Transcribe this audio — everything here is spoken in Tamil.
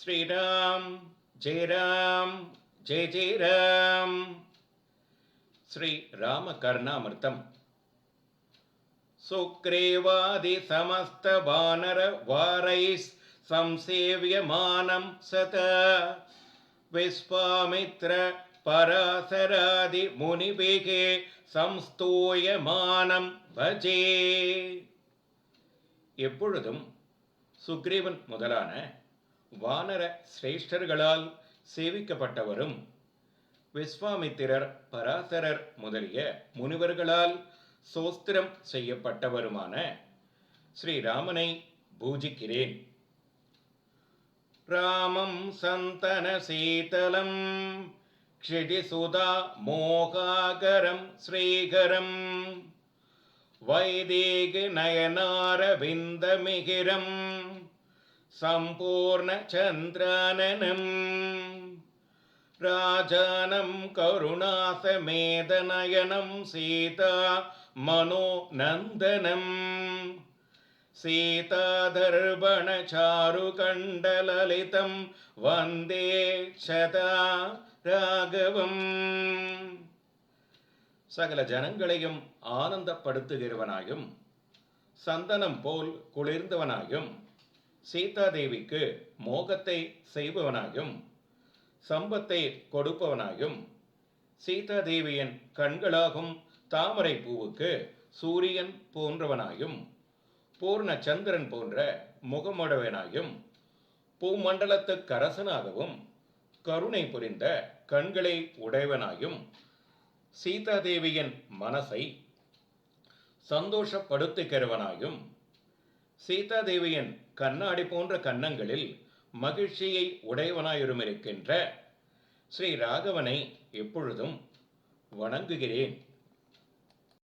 श्रीराम जय राम जय जय राम। श्री राम कर्णामृतम। सुग्रीवादि समस्त वानर वारैस् संसेव्यमानं सता विश्वामित्र पराशरादि मुनिभिः संस्तूयमानं भजे। எப்பொழுதும் சுக்ரீவன் முதலான வானர சிரேஷ்டர்களால் சேவிக்கப்பட்டவரும் விஸ்வாமித்திரர் பராசரர் முதலிய முனிவர்களால் சோஸ்திரம் செய்யப்பட்டவருமான ஸ்ரீராமனை பூஜிக்கிறேன். ராமம் சந்தன சீதலம் க்ஷிதிசுதா மோகாகரம் ஸ்ரீகரம் வைதேகி நயனாரவிந்தமிகிரம் சம்பூர்ண சந்திரானனம் ராஜானம் கருணாசமேதநயனம் சீதா மனோநந்தனம் சீதாதர்பண சாருகண்டலலிதம் வந்தே சதா ராகவம். சகல ஜனங்களையும் ஆனந்தப்படுத்துகிறவனாயும் சந்தனம் போல் குளிர்ந்தவனாயும் சீதாதேவிக்கு மோகத்தை செய்பவனாயும் சம்பத்தை கொடுப்பவனாயும் சீதாதேவியின் கண்களாகும் தாமரை பூவுக்கு சூரியன் போன்றவனாயும் பூர்ண சந்திரன் போன்ற முகமுடையவனாயும் பூமண்டலத்துக்கு அரசனாகவும் கருணை புரிந்த கண்களை உடையவனாயும் சீதாதேவியின் மனசை சந்தோஷப்படுத்துகிறவனாயும் சீதாதேவியின் கண்ணாடி போன்ற கன்னங்களில் மகிழ்ச்சியை உடையவனாயிருக்கின்ற ஸ்ரீ ராகவனை எப்பொழுதும் வணங்குகிறேன்.